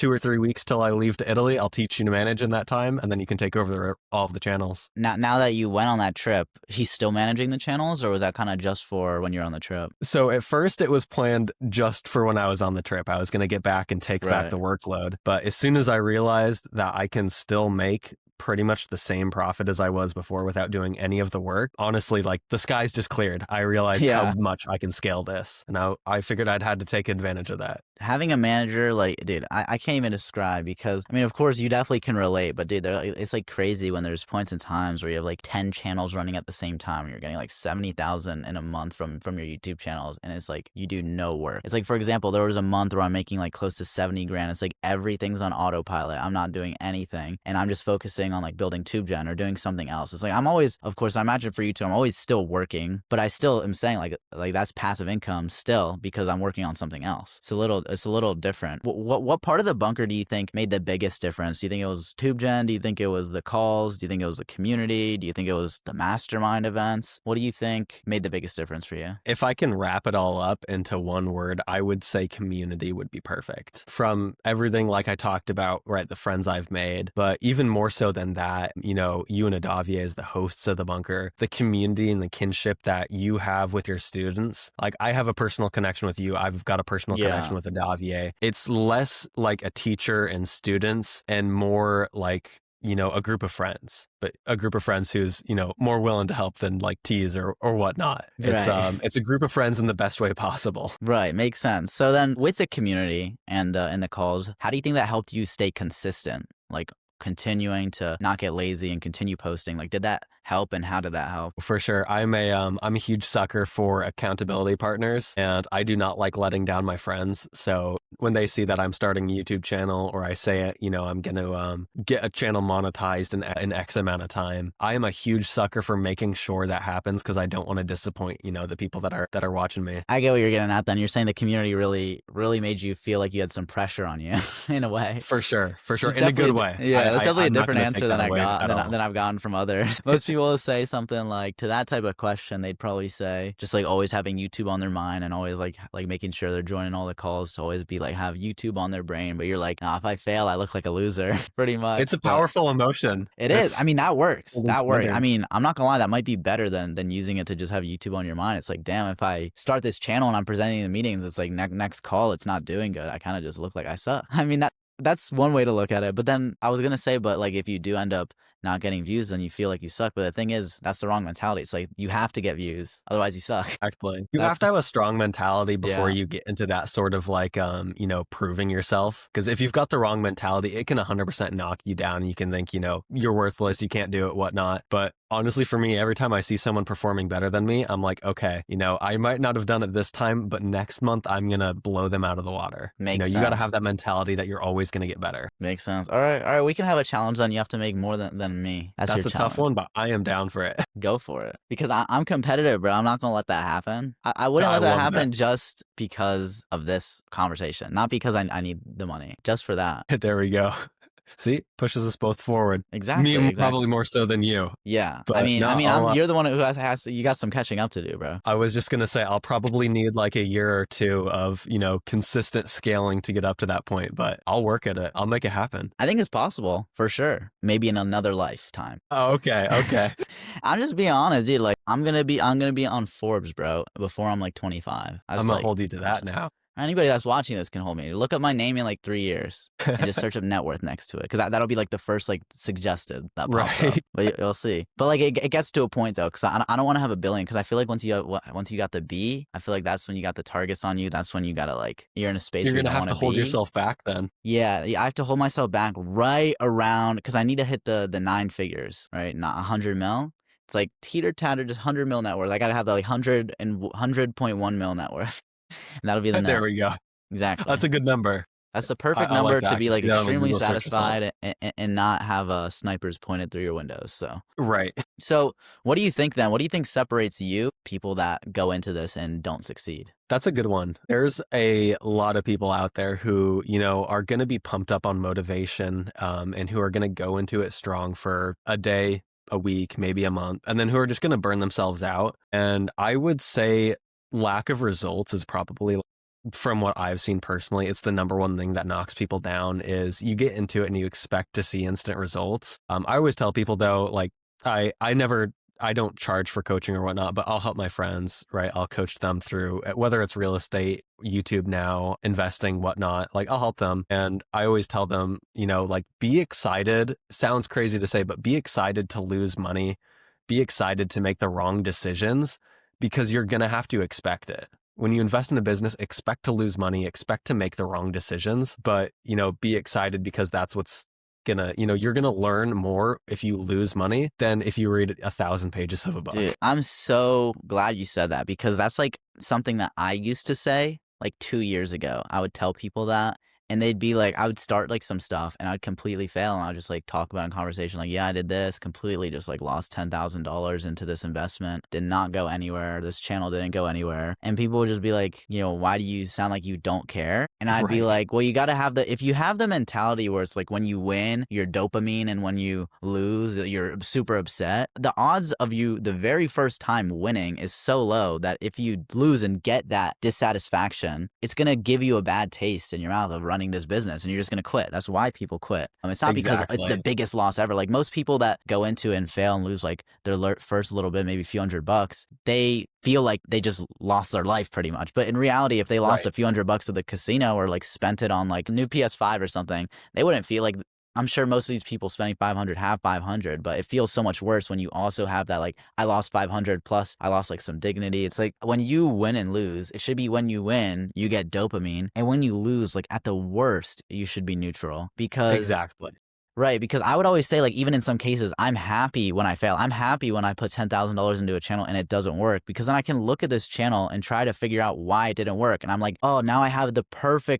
or 3 weeks till I leave to Italy. I'll teach you to manage in that time, and then you can take over all of the channels. Now that you went on that trip, he's still managing the channels, or was that kind of just for when you're on the trip? So at first it was planned just for when I was on the trip. I was going to get back and take back the workload. But as soon as I realized that I can still make pretty much the same profit as I was before without doing any of the work, honestly, like, the skies just cleared. I realized how much I can scale this. And I figured I'd had to take advantage of that. Having a manager, like, dude, I can't even describe, because, I mean, of course, you definitely can relate, but dude, it's like crazy when there's points in times where you have like 10 channels running at the same time and you're getting like 70,000 in a month from your YouTube channels, and it's like you do no work. It's like, for example, there was a month where I'm making like close to 70 grand. It's like everything's on autopilot. I'm not doing anything, and I'm just focusing on like building TubeGen or doing something else. It's like I'm always, of course, I imagine for YouTube, I'm always still working, but I still am saying like that's passive income still because I'm working on something else. It's a little different. What part of the bunker do you think made the biggest difference? Do you think it was TubeGen? Do you think it was the calls? Do you think it was the community? Do you think it was the mastermind events? What do you think made the biggest difference for you? If I can wrap it all up into one word, I would say community would be perfect. From everything like I talked about, right, the friends I've made, but even more so than that, you and Adavier as the hosts of the bunker, the community and the kinship that you have with your students. Like, I have a personal connection with you. I've got a personal connection with Adavier. It's less like a teacher and students and more like, a group of friends, but a group of friends who's, more willing to help than like tease or whatnot. It's a group of friends in the best way possible. Right. Makes sense. So then with the community and the calls, how do you think that helped you stay consistent? Like, continuing to not get lazy and continue posting, like, did that help, and how did that help? For sure. I'm a huge sucker for accountability partners, and I do not like letting down my friends. So when they see that I'm starting a YouTube channel, or I say it, I'm going to get a channel monetized in X amount of time, I am a huge sucker for making sure that happens, because I don't want to disappoint, the people that are watching me. I get what you're getting at then. You're saying the community really made you feel like you had some pressure on you in a way. For sure. In a good way. Yeah. that's definitely a I'm not different going to take answer than that I away got at all. than I've gotten from others. Most people will say something like to that type of question, they'd probably say just like always having YouTube on their mind and always like making sure they're joining all the calls to always be like have YouTube on their brain. But you're like, nah, if I fail, I look like a loser, pretty It's much. a But powerful emotion. it is. I It's mean, that works. holding That works. I standards. mean, I'm not gonna lie, that might be better than using it to just have YouTube on your mind. It's like, damn, if I start this channel and I'm presenting in the meetings, it's like next call, it's not doing good. I kind of just look like I suck. I mean, that's one way to look at it. But then I was gonna say, but like if you do end up not getting views, then you feel like you suck. But the thing is, that's the wrong mentality. It's like you have to get views, otherwise you suck. Exactly. You That's have to have a strong mentality before yeah. you get into that sort of like, proving yourself. Because if you've got the wrong mentality, it can 100% knock you down. And you can think, you're worthless, you can't do it, whatnot. But honestly, for me, every time I see someone performing better than me, I'm like, okay, I might not have done it this time, but next month I'm going to blow them out of the water. Makes You got to sense. have that mentality that you're always going to get better. Makes sense. All right. We can have a challenge then. You have to make more than me. That's your That's a tough challenge. one, but I am down for it. Go for it. Because I'm competitive, bro. I'm not gonna let that happen. I wouldn't I let that love happen just because of this conversation. Not because I need the money. Just for that. that. There we go. See, pushes us both forward. Exactly. Me, Exactly. probably more so than you. Yeah. But no, you're the one who has to, you got some catching up to do, bro. I was just going to say, I'll probably need like a year or two of, consistent scaling to get up to that point, but I'll work at it. I'll make it happen. I think it's possible for sure. Maybe in another lifetime. Oh, okay. Okay. I'm just being honest, dude. Like I'm gonna be on Forbes, bro, before I'm like 25. I'm going to hold you to that now. Anybody that's watching this can hold me. Look up my name in like 3 years and just search up net worth next to it, because that'll be like the first like suggested that pops up. Right. But you'll see. But like it gets to a point though, because I don't want to have a billion, because I feel like once you got the B, I feel like that's when you got the targets on you. That's when you gotta like you're in a space You're where going you to don't have want to hold be. yourself back then. Yeah, I have to hold myself back right around, because I need to hit the 9 figures, right? Not 100 mil. It's like teeter tatter, just 100 mil net worth. I gotta have the like 100.1 mil net worth, and that'll be the net. There we go. Exactly. That's a good number. That's the perfect I number like that. to I be can like see that on the extremely Google search result. satisfied and not have snipers pointed through your windows. Right. So what do you think then? What do you think separates you, people that go into this and don't succeed? That's a good one. There's a lot of people out there who, are going to be pumped up on motivation, and who are going to go into it strong for a day, a week, maybe a month, and then who are just going to burn themselves out. And I would say lack of results is probably, from what I've seen personally, it's the number one thing that knocks people down. Is you get into it and you expect to see instant results. I always tell people though, like I don't charge for coaching or whatnot, but I'll help my friends, right? I'll coach them through whether it's real estate, YouTube now, investing, whatnot. Like I'll help them. And I always tell them, like be excited. Sounds crazy to say, but be excited to lose money. Be excited to make the wrong decisions, because you're going to have to expect it. When you invest in a business, expect to lose money, expect to make the wrong decisions, but, be excited, because that's what's gonna, you're gonna learn more if you lose money than if you read 1,000 pages of a book. Dude, I'm so glad you said that, because that's like something that I used to say like 2 years ago. I would tell people that, and they'd be like, I would start like some stuff and I'd completely fail, and I'd just like talk about in conversation like, yeah, I did this, completely just like lost $10,000 into this investment, did not go anywhere, this channel didn't go anywhere, and people would just be like, why do you sound like you don't care? And I'd be like, well, you got to have if you have the mentality where it's like when you win you're dopamine, and when you lose you're super upset, the odds of you the very first time winning is so low that if you lose and get that dissatisfaction, it's gonna give you a bad taste in your mouth of running this business, and you're just going to quit. That's why people quit. It's not because it's the biggest loss ever. Like most people that go into it and fail and lose like their first little bit, maybe a few $100, they feel like they just lost their life pretty much. But in reality, if they lost a few $100 at the casino or like spent it on like a new PS5 or something, they wouldn't feel like, I'm sure most of these people spending 500 have 500, but it feels so much worse when you also have that, like, I lost 500 plus I lost like some dignity. It's like when you win and lose, it should be when you win, you get dopamine. And when you lose, like at the worst, you should be neutral, because Exactly. Right, because I would always say, like, even in some cases, I'm happy when I fail. I'm happy when I put $10,000 into a channel and it doesn't work, because then I can look at this channel and try to figure out why it didn't work. And I'm like, oh, now I have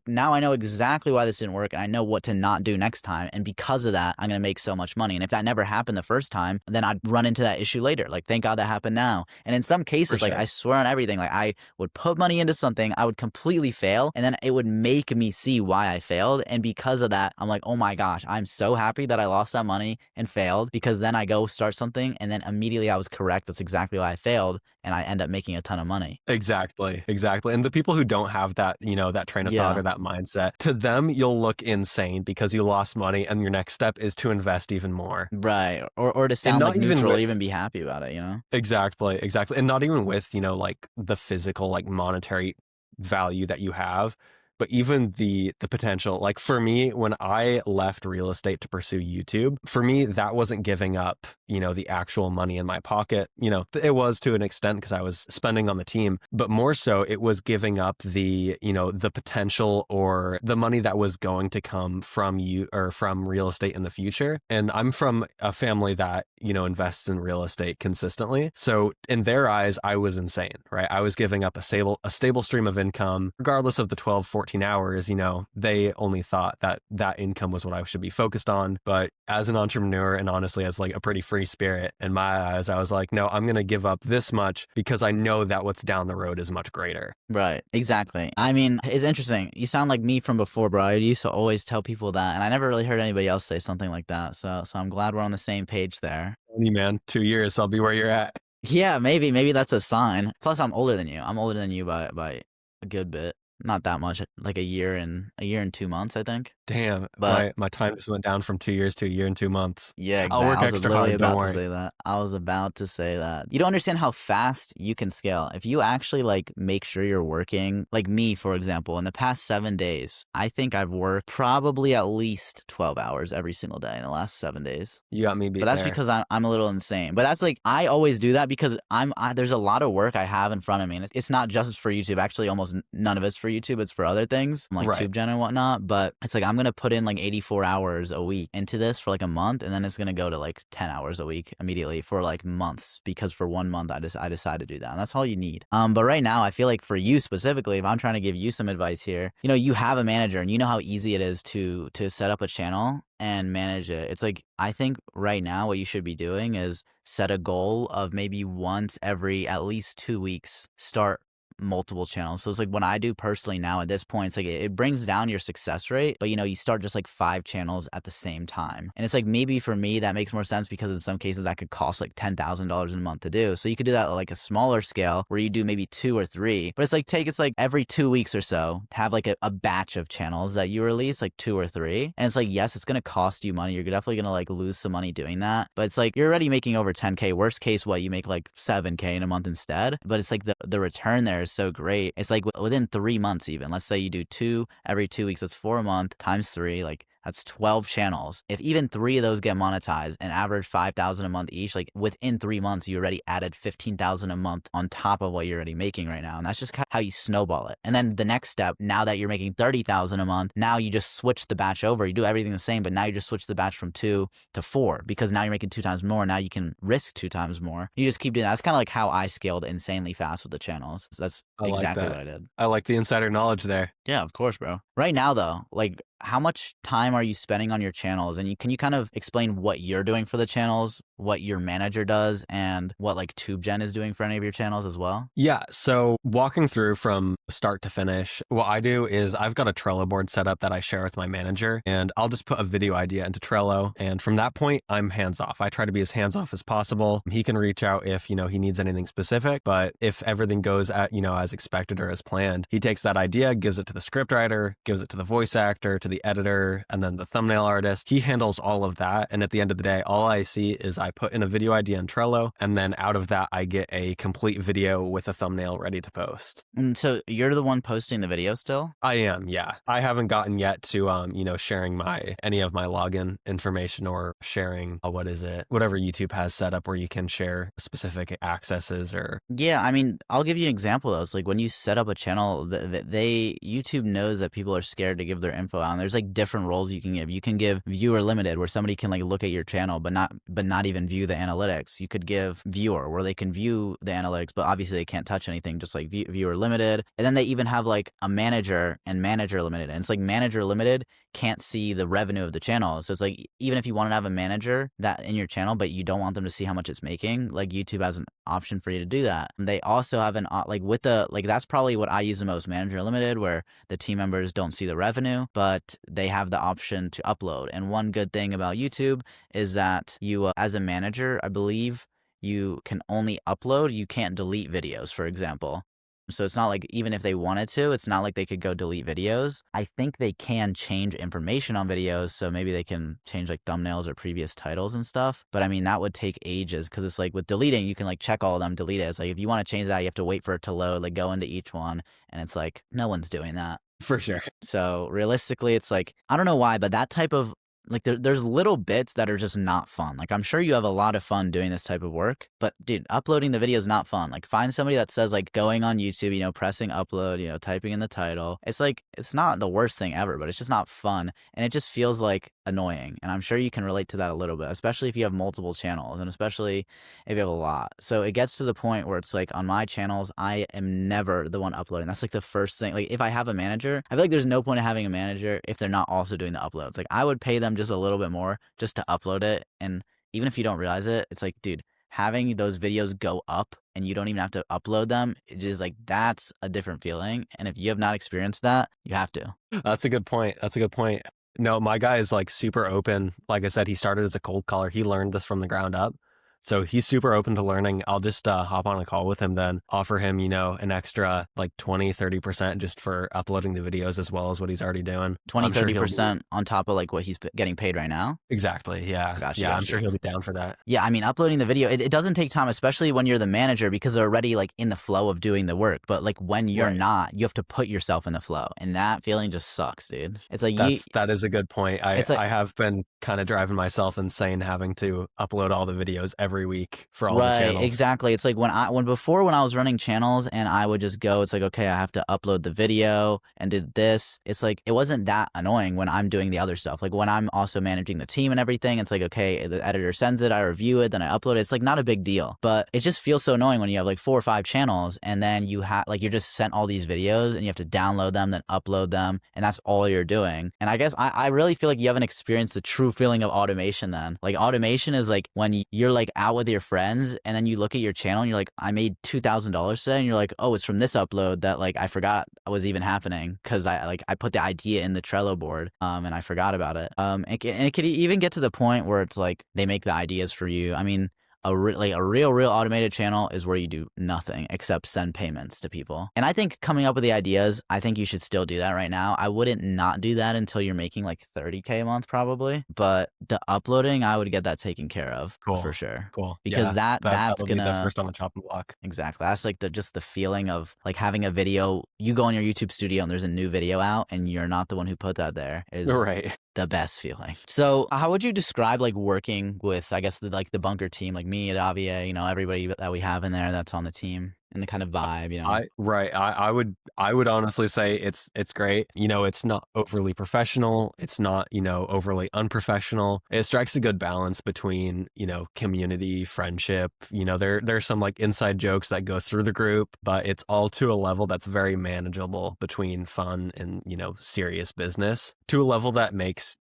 now I know exactly why this didn't work, and I know what to not do next time. And because of that, I'm going to make so much money. And if that never happened the first time, then I'd run into that issue later. Like, thank God that happened now. And in some cases, like, I swear on everything, like, I would put money into something, I would completely fail, and then it would make me see why I failed. And because of that, I'm like, oh my gosh, I'm so happy happy that I lost that money and failed, because then I go start something and then immediately I was correct. That's exactly why I failed, and I end up making a ton of money. Exactly, exactly. And the people who don't have that, that train of thought Yeah. or that mindset, to them, you'll look insane because you lost money and your next step is to invest even more. Right. Or to And sound like not even neutral, with even be happy about it, you know? exactly, exactly. And not even with, like the physical, like monetary value that you have, but even the potential. Like for me, when I left real estate to pursue YouTube, for me, that wasn't giving up, the actual money in my pocket. It was to an extent because I was spending on the team, but more so it was giving up the potential or the money that was going to come from you or from real estate in the future. And I'm from a family that, invests in real estate consistently. So in their eyes, I was insane, right? I was giving up a stable stream of income, regardless of the 12, 14 hours. They only thought that income was what I should be focused on. But as an entrepreneur, and honestly, as like a pretty free spirit in my eyes, I was like, no, I'm going to give up this much because I know that what's down the road is much greater. Right. Exactly. I mean, it's interesting. You sound like me from before, bro. I used to always tell people that, and I never really heard anybody else say something like that. So I'm glad we're on the same page there. Only man, 2 years, I'll be where you're at. Yeah, maybe that's a sign. Plus, I'm older than you. I'm older than you by a good bit. Not that much, like a year and 2 months, I think. Damn, But my time just went down from 2 years to a year and 2 months. yeah, I'll exactly. work I was extra literally hard, don't about to worry. say that. I was about to say that. You don't understand how fast you can scale. If you actually like make sure you're working, like me, for example, in the past 7 days, I think I've worked probably at least 12 hours every single day in the last 7 days. You got me beat But that's there. because I'm a little insane. But that's like, I always do that because there's a lot of work I have in front of me. And it's not just for YouTube. Actually, almost none of it's for YouTube. It's for other things like Right. TubeGen and whatnot. But it's like, I'm going to put in like 84 hours a week into this for like a month. And then it's going to go to like 10 hours a week immediately for like months, because for 1 month, I decided to do that. And that's all you need. But right now, I feel like for you specifically, if I'm trying to give you some advice here, you have a manager and you know how easy it is to set up a channel and manage it. It's like, I think right now what you should be doing is set a goal of maybe once every at least 2 weeks, start multiple channels. So it's like what I do personally now at this point, it's like it brings down your success rate, but you start just like 5 channels at the same time. And it's like, maybe for me that makes more sense because in some cases that could cost like $10,000 a month to do. So you could do that at like a smaller scale where you do maybe 2 or 3, but it's like every 2 weeks or so to have like a batch of channels that you release, like 2 or 3. And it's like, yes, it's going to cost you money. You're definitely going to like lose some money doing that, but it's like you're already making over 10K. Worst case, what, you make like 7K in a month instead. But it's like the return there is so great. It's like within 3 months, even let's say you do 2 every 2 weeks, that's 4 a month times 3, like that's 12 channels. If even 3 of those get monetized and average 5,000 a month each, like within 3 months, you already added 15,000 a month on top of what you're already making right now. And that's just how you snowball it. And then the next step, now that you're making 30,000 a month, now you just switch the batch over. You do everything the same, but now you just switch the batch from 2 to 4 because now you're making 2 times more. Now you can risk 2 times more. You just keep doing that. That's kind of like how I scaled insanely fast with the channels. So that's exactly what I did. I like the insider knowledge there. Yeah, of course, bro. Right now, though, like, how much time are you spending on your channels? And can you kind of explain what you're doing for the channels, what your manager does, and what like TubeGen is doing for any of your channels as well? Yeah. So walking through from start to finish, what I do is I've got a Trello board set up that I share with my manager, and I'll just put a video idea into Trello. And from that point, I'm hands off. I try to be as hands off as possible. He can reach out if, he needs anything specific, but if everything goes at, as expected or as planned, he takes that idea, gives it to the script writer, gives it to the voice actor, to the editor, and then the thumbnail artist. He handles all of that. And at the end of the day, all I see is I put in a video idea in Trello, and then out of that, I get a complete video with a thumbnail ready to post. And so you're the one posting the video still? I am, yeah. I haven't gotten yet to, sharing any of my login information or sharing, whatever YouTube has set up where you can share specific accesses or. Yeah, I mean, I'll give you an example though. It's like when you set up a channel, YouTube knows that people are scared to give their info out. And there's like different roles you can give. You can give viewer limited, where somebody can like look at your channel but not even view the analytics. You could give viewer, where they can view the analytics, but obviously they can't touch anything, just like viewer limited. And then they even have like a manager and manager limited. And it's like manager limited can't see the revenue of the channel. So it's like, even if you want to have a manager that in your channel, but you don't want them to see how much it's making, like YouTube option for you to do that. And they also have like with the, like that's probably what I use the most, Manager Limited, where the team members don't see the revenue, but they have the option to upload. And one good thing about YouTube is that you, as a manager, I believe you can only upload, you can't delete videos, for example. So it's not like, even if they wanted to, it's not like they could go delete videos. I think they can change information on videos. So maybe they can change like thumbnails or previous titles and stuff. But I mean, that would take ages, because it's like with deleting, you can like check all of them, delete it. It's like if you want to change that, you have to wait for it to load, like go into each one. And it's like, no one's doing that. For sure. So realistically, it's like, I don't know why, but that type of, like there's little bits that are just not fun. Like I'm sure you have a lot of fun doing this type of work, but dude, uploading the video is not fun. Like find somebody that says like going on YouTube, you know, pressing upload, you know, typing in the title. It's like, it's not the worst thing ever, but it's just not fun. And it just feels like annoying. And I'm sure you can relate to that a little bit, especially if you have multiple channels and especially if you have a lot. So it gets to the point where it's like on my channels, I am never the one uploading. That's like the first thing. Like if I have a manager, I feel like there's no point in having a manager if they're not also doing the uploads. Like I would pay them just a little bit more just to upload it. And even if you don't realize it, it's like, dude, having those videos go up and you don't even have to upload them, it is like, that's a different feeling. And if you have not experienced that, you have to. That's a good point. That's a good point. No, my guy is like super open. Like I said, he started as a cold caller. He learned this from the ground up. So he's super open to learning. I'll just hop on a call with him then, offer him, you know, an extra like 20, 30% just for uploading the videos as well as what he's already doing. 20, I'm sure 30% on top of like what he's getting paid right now. Exactly. Yeah. Gotcha, Yeah. I'm gotcha. sure he'll be down for that. Yeah, I mean, uploading the video, it doesn't take time, especially when you're the manager, because they're already like in the flow of doing the work. But like when you're Right. not, you have to put yourself in the flow, and that feeling just sucks, dude. It's like That is a good point. It's like- I have been kind of driving myself insane having to upload all the videos every week for all the right, channels. exactly. It's like when I was running channels and I would just go, it's like, okay, I have to upload the video and do this. It's like, it wasn't that annoying when I'm doing the other stuff. Like when I'm also managing the team and everything, it's like, okay, the editor sends it, I review it, then I upload it. It's like not a big deal, but it just feels so annoying when you have like 4 or 5 channels and then you have like, you're just sent all these videos and you have to download them, then upload them. And that's all you're doing. And I guess I really feel like you haven't experienced the true feeling of automation then. Like automation is like when you're like out with your friends and then you look at your channel and you're like, I made $2,000 today. And you're like, oh, it's from this upload that like I forgot was even happening because I put the idea in the Trello board and I forgot about it. And it could even get to the point where it's like they make the ideas for you. I mean, a real automated channel is where you do nothing except send payments to people. And I think coming up with the ideas, I think you should still do that right now. I wouldn't not do that until you're making like 30K a month probably. But the uploading, I would get that taken care of for sure. Cool. Because yeah, that's that'll gonna be the first on the chopping block. Exactly. That's like just the feeling of like having a video. You go on your YouTube studio and there's a new video out and you're not the one who put that there is Right. the best feeling. So how would you describe like working with, I guess, the bunker team, like me at Avier, you know, everybody that we have in there that's on the team and the kind of vibe, you know? I would honestly say it's great. You know, it's not overly professional. It's not, you know, overly unprofessional. It strikes a good balance between, you know, community, friendship. You know, there's some like inside jokes that go through the group, but it's all to a level that's very manageable between fun and, you know, serious business, to a level that makes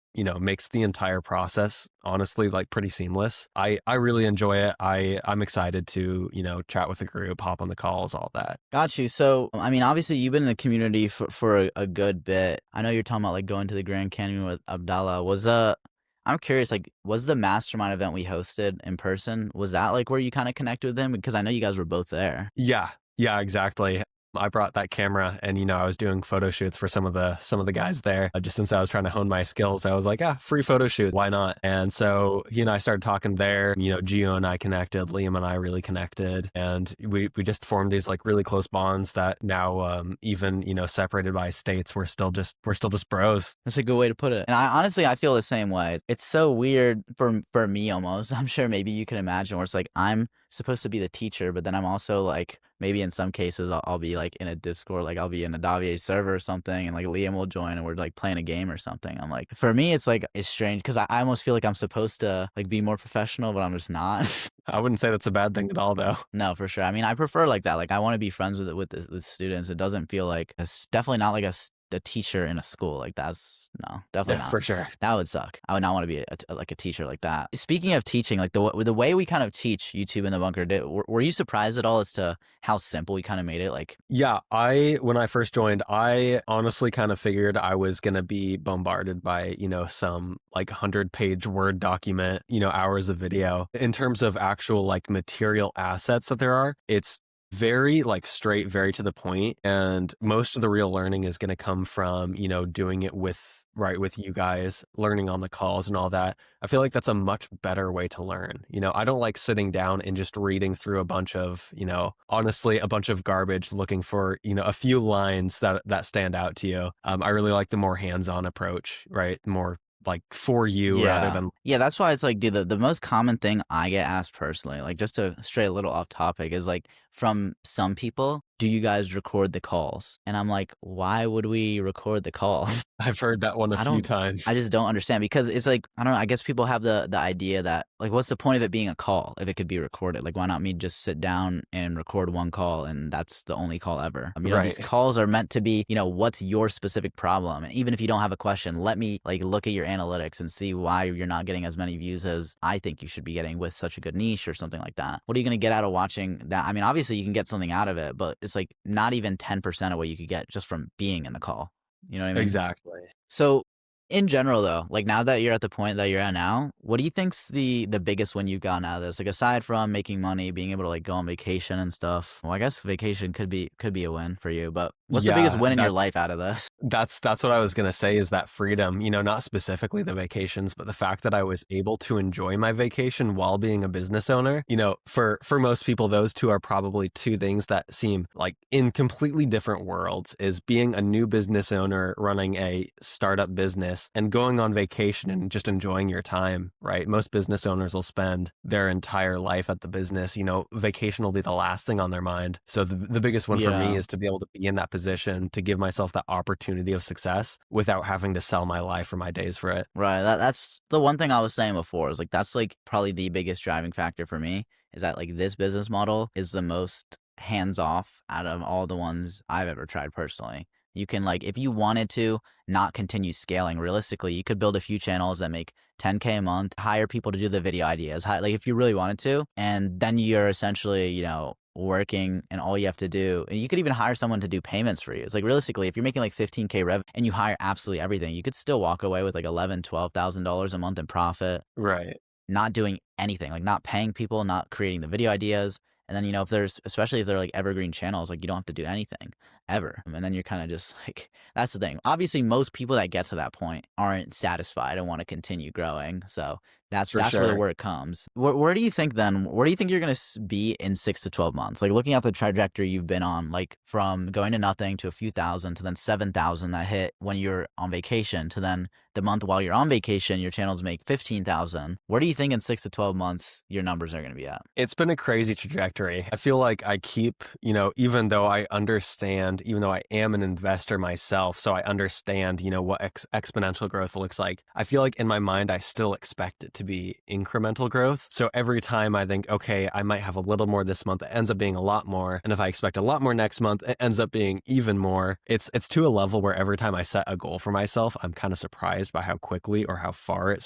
the entire process honestly like pretty seamless. I really enjoy it. I'm excited to, you know, chat with the group, hop on the calls, all that. Got you. So, I mean, obviously you've been in the community for a good bit. I know you're talking about like going to the Grand Canyon with Abdallah. I'm curious, like, was the Mastermind event we hosted in person, was that like where you kind of connected with him? Because I know you guys were both there. Yeah, exactly. I brought that camera and, you know, I was doing photo shoots for some of the guys there. Just since I was trying to hone my skills, I was like, free photo shoot. Why not? And so, you know, I started talking there, you know, Gio and I connected, Liam and I really connected. And we just formed these like really close bonds that now, even, you know, separated by states, we're still just bros. That's a good way to put it. And I feel the same way. It's so weird for me almost. I'm sure maybe you can imagine where it's like, I'm supposed to be the teacher, but then I'm also like, maybe in some cases I'll be like in a Discord, like I'll be in a Davier server or something, and like Liam will join and we're like playing a game or something. I'm like, for me, it's like, it's strange because I almost feel like I'm supposed to like be more professional, but I'm just not. I wouldn't say that's a bad thing at all, though. No, for sure. I mean, I prefer like that. Like I want to be friends with students. It doesn't feel like, it's definitely not like a a teacher in a school. Like that's no, definitely Yeah, not. for sure. That would suck. I would not want to be like a teacher like that. Speaking of teaching, like the way we kind of teach YouTube in the bunker, were you surprised at all as to how simple we kind of made it? Like, Yeah, when I first joined, I honestly kind of figured I was going to be bombarded by, some like 100-page Word document, hours of video. In terms of actual like material assets that there are, it's very like straight, very to the point. And most of the real learning is going to come from, doing it with you guys, learning on the calls and all that. I feel like that's a much better way to learn. I don't like sitting down and just reading through a bunch of, honestly, a bunch of garbage looking for, a few lines that stand out to you. I really like the more hands-on approach, right? More like for you rather yeah. than Yeah, that's why it's like, dude, the most common thing I get asked personally, like just to stray a little off topic, is like from some people, do you guys record the calls? And I'm like, why would we record the calls? I've heard that one a I few don't times. I just don't understand because it's like, I don't know, I guess people have the idea that like what's the point of it being a call if it could be recorded? Like why not me just sit down and record one call and that's the only call ever? These Right. calls are meant to be, what's your specific problem? And even if you don't have a question, let me like look at your analytics and see why you're not getting as many views as I think you should be getting with such a good niche or something like that. What are you going to get out of watching that? I mean, obviously you can get something out of it, but it's like not even 10% of what you could get just from being in the call. You know what I mean? Exactly. So, in general, though, like now that you're at the point that you're at now, what do you think's the biggest win you've gotten out of this? Like aside from making money, being able to like go on vacation and stuff. Well, I guess vacation could be a win for you, but what's the biggest Yeah, win in your life out of this? that's what I was going to say is that freedom, not specifically the vacations, but the fact that I was able to enjoy my vacation while being a business owner. For most people, those two are probably two things that seem like in completely different worlds, is being a new business owner running a startup business and going on vacation and just enjoying your time, right? Most business owners will spend their entire life at the business. Vacation will be the last thing on their mind. So the biggest one for me Yeah. is to be able to be in that position, to give myself that opportunity of success without having to sell my life or my days for it. Right. That's the one thing I was saying before is like that's like probably the biggest driving factor for me is that like this business model is the most hands off out of all the ones I've ever tried personally. You can like if you wanted to not continue scaling realistically, you could build a few channels that make 10K a month, hire people to do the video ideas, like if you really wanted to, and then you're essentially, working and all you have to do, and you could even hire someone to do payments for you. It's like realistically, if you're making like 15K revenue and you hire absolutely everything, you could still walk away with like $11,000-$12,000 a month in profit, Right. not doing anything, like not paying people, not creating the video ideas. And then, if there's, especially if they're like evergreen channels, like you don't have to do anything ever. And then you're kind of just like, that's the thing. Obviously, most people that get to that point aren't satisfied and want to continue growing. So For that's really sure. where it comes. Where do you think then, where do you think you're going to be in 6 to 12 months? Like looking at the trajectory you've been on, like from going to nothing to a few thousand to then 7,000 that hit when you're on vacation to then the month while you're on vacation, your channels make 15,000. Where do you think in 6 to 12 months your numbers are going to be at? It's been a crazy trajectory. I feel like I keep, even though I understand, even though I am an investor myself, so I understand, what exponential growth looks like. I feel like in my mind, I still expect it to be incremental growth. So every time I think, okay, I might have a little more this month, it ends up being a lot more. And if I expect a lot more next month, it ends up being even more. It's to a level where every time I set a goal for myself, I'm kind of surprised by how quickly or how far it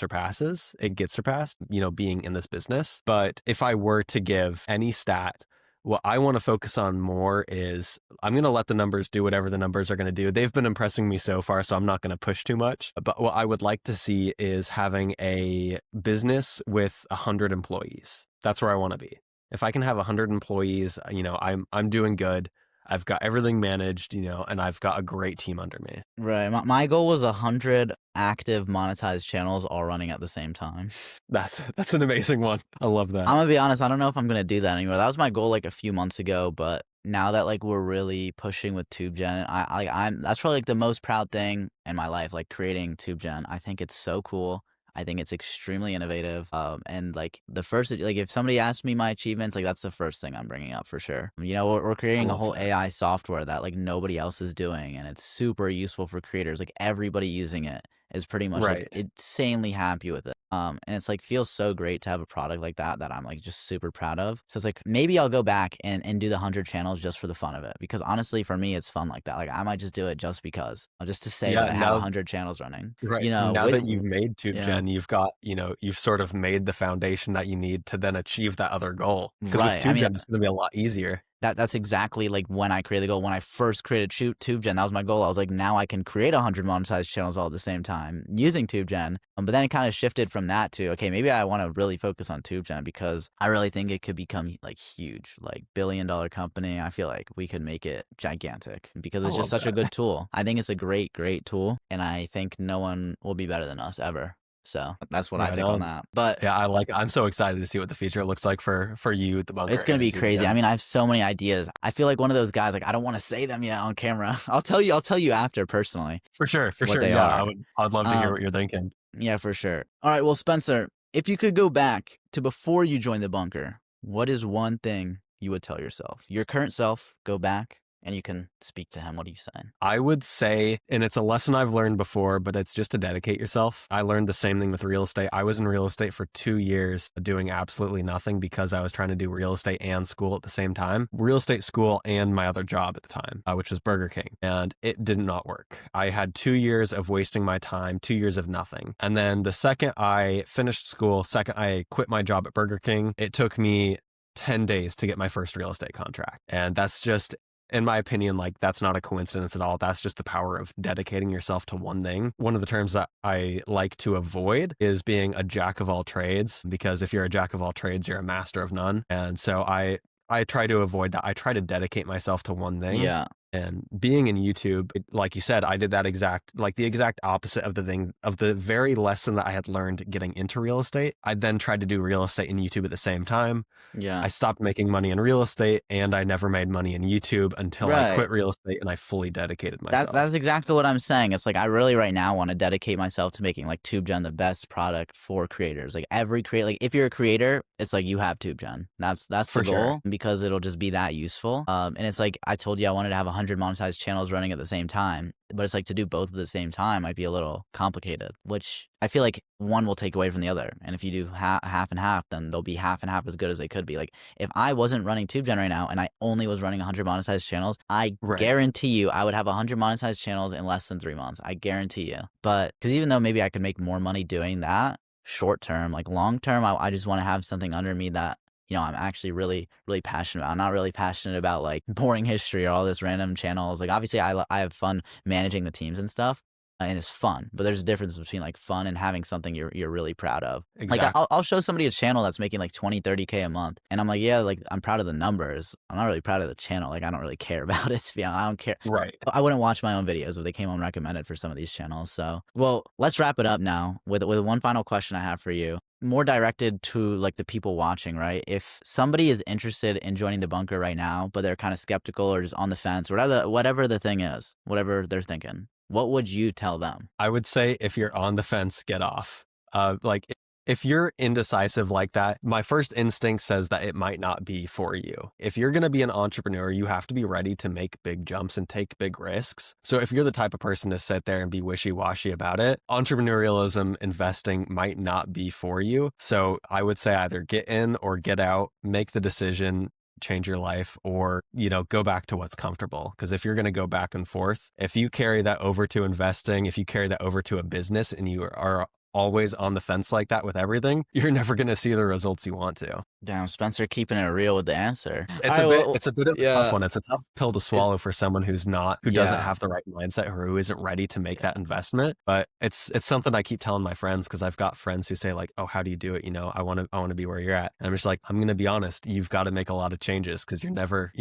gets surpassed, being in this business. But if I were to give any stat, what I want to focus on more is I'm going to let the numbers do whatever the numbers are going to do. They've been impressing me so far, so I'm not going to push too much. But what I would like to see is having a business with 100 employees. That's where I want to be. If I can have 100 employees, I'm doing good. I've got everything managed, and I've got a great team under me. Right. My goal was 100 active monetized channels all running at the same time. That's an amazing one. I love that. I'm gonna be honest, I don't know if I'm gonna do that anymore. That was my goal like a few months ago, but now that like we're really pushing with TubeGen, I'm that's probably like the most proud thing in my life, like creating TubeGen. I think it's so cool. I think it's extremely innovative. And like the first, like if somebody asks me my achievements, like that's the first thing I'm bringing up for sure. We're I creating a love whole that. AI software that like nobody else is doing, and it's super useful for creators. Like everybody using it is pretty much like Right. insanely happy with it. And it's like feels so great to have a product like that I'm like just super proud of. So it's like maybe I'll go back and do the 100 channels just for the fun of it, because honestly for me it's fun like that. Like I might just do it just because, just to say that Yeah, I have now 100 channels running. right. You know, Now with that you've made yeah, TubeGen, you've got, you've sort of made the foundation that you need to then achieve that other goal. Because with right. I mean, TubeGen, it's gonna be a lot easier. that's exactly like when I created the goal. When I first created TubeGen, that was my goal. I was like, now I can create 100 monetized channels all at the same time using TubeGen. But then it kind of shifted from that to, okay, maybe I want to really focus on TubeGen because I really think it could become like huge, like $1 billion company. I feel like we could make it gigantic because I it's just love such a that. good tool. I think it's a great, great tool. And I think no one will be better than us ever. So that's what I Right think on on. that. But Yeah, I'm so excited to see what the future looks like for you, the bunker, it's gonna and be crazy. I TubeGen. mean, I have so many ideas. I feel like one of those guys, like I don't want to say them yet on camera. I'll tell you after personally For sure, for what sure. they Yeah, are. I would love to hear Um, what you're thinking. yeah, for sure. All right, well, Spencer, if you could go back to before you joined the bunker, what is one thing you would tell yourself? Your current self, go back and you can speak to him. What are you saying? I would say, and it's a lesson I've learned before, but it's just to dedicate yourself. I learned the same thing with real estate. I was in real estate for 2 years doing absolutely nothing because I was trying to do real estate and school at the same time. Real estate, school, and my other job at the time, which was Burger King. And it did not work. I had 2 years of wasting my time, 2 years of nothing. And then the second I finished school, second I quit my job at Burger King, it took me 10 days to get my first real estate contract. And that's just, in my opinion, like that's not a coincidence at all. That's just the power of dedicating yourself to one thing. One of the terms that I like to avoid is being a jack of all trades, because if you're a jack of all trades, you're a master of none. And so I try to avoid that. I try to dedicate myself to one thing. Yeah. And being in YouTube, like you said, I did that the exact opposite of the thing, of the very lesson that I had learned getting into real estate. I then tried to do real estate and YouTube at the same time. Yeah. I stopped making money in real estate and I never made money in YouTube until I Right. quit real estate and I fully dedicated That's myself. exactly what I'm saying. It's like I really right now want to dedicate myself to making like TubeGen the best product for creators. Like every create, like if you're a creator, it's like you have TubeGen. That's the For sure. goal, because it'll just be that useful. And it's like I told you I wanted to have 100 monetized channels running at the same time, but it's like to do both at the same time might be a little complicated, which I feel like one will take away from the other. And if you do half and half, then they'll be half and half as good as they could be. Like if I wasn't running TubeGen right now and I only was running 100 monetized channels, I Right. guarantee you I would have 100 monetized channels in less than 3 months. I guarantee you. But because even though maybe I could make more money doing that short term, like long term, I just want to have something under me that, I'm actually really, really passionate about. I'm not really passionate about like boring history or all this random channels. Like obviously I have fun managing the teams and stuff, and it's fun, but there's a difference between like fun and having something you're really proud of. Like Exactly. I'll show somebody a channel that's making like 20, 30K a month. And I'm like, yeah, like I'm proud of the numbers. I'm not really proud of the channel. Like I don't really care about it, to be honest. I don't care. Right. I wouldn't watch my own videos if they came unrecommended for some of these channels. So, well, let's wrap it up now with one final question I have for you, more directed to like the people watching, right? If somebody is interested in joining the bunker right now, but they're kind of skeptical or just on the fence, whatever the thing is, whatever they're thinking, what would you tell them? I would say if you're on the fence, get off. Like if you're indecisive like that, my first instinct says that it might not be for you. If you're going to be an entrepreneur, you have to be ready to make big jumps and take big risks. So if you're the type of person to sit there and be wishy-washy about it, entrepreneurialism, investing might not be for you. So I would say either get in or get out, make the decision, change your life, or go back to what's comfortable. Because if you're going to go back and forth, if you carry that over to investing, if you carry that over to a business and you are always on the fence like that with everything, you're never going to see the results you want to. Damn, Spencer keeping it real with the answer. All It's right, a bit well, it's a bit of a tough yeah, one. It's a tough pill to swallow for someone who doesn't yeah, have the right mindset or who isn't ready to make that investment. But it's something I keep telling my friends, because I've got friends who say like, "Oh, how do you do it? I want to be where you're at." And I'm just like, I'm going to be honest, you've got to make a lot of changes, because you're never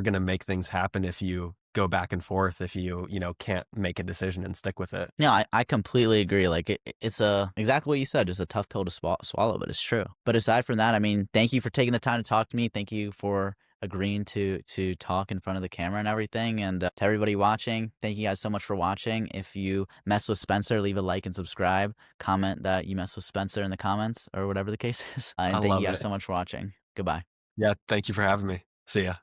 going to make things happen if you go back and forth, if you can't make a decision and stick with it. no, I completely agree. Like it's exactly what you said, just a tough pill to swallow, but it's true. But aside from that, I mean, thank you for taking the time to talk to me. Thank you for agreeing to talk in front of the camera and everything. And to everybody watching, thank you guys so much for watching. If you mess with Spencer, leave a like and subscribe. Comment that you mess with Spencer in the comments or whatever the case is. I And thank you love guys it. so much for watching. Goodbye. Yeah, thank you for having me. See ya.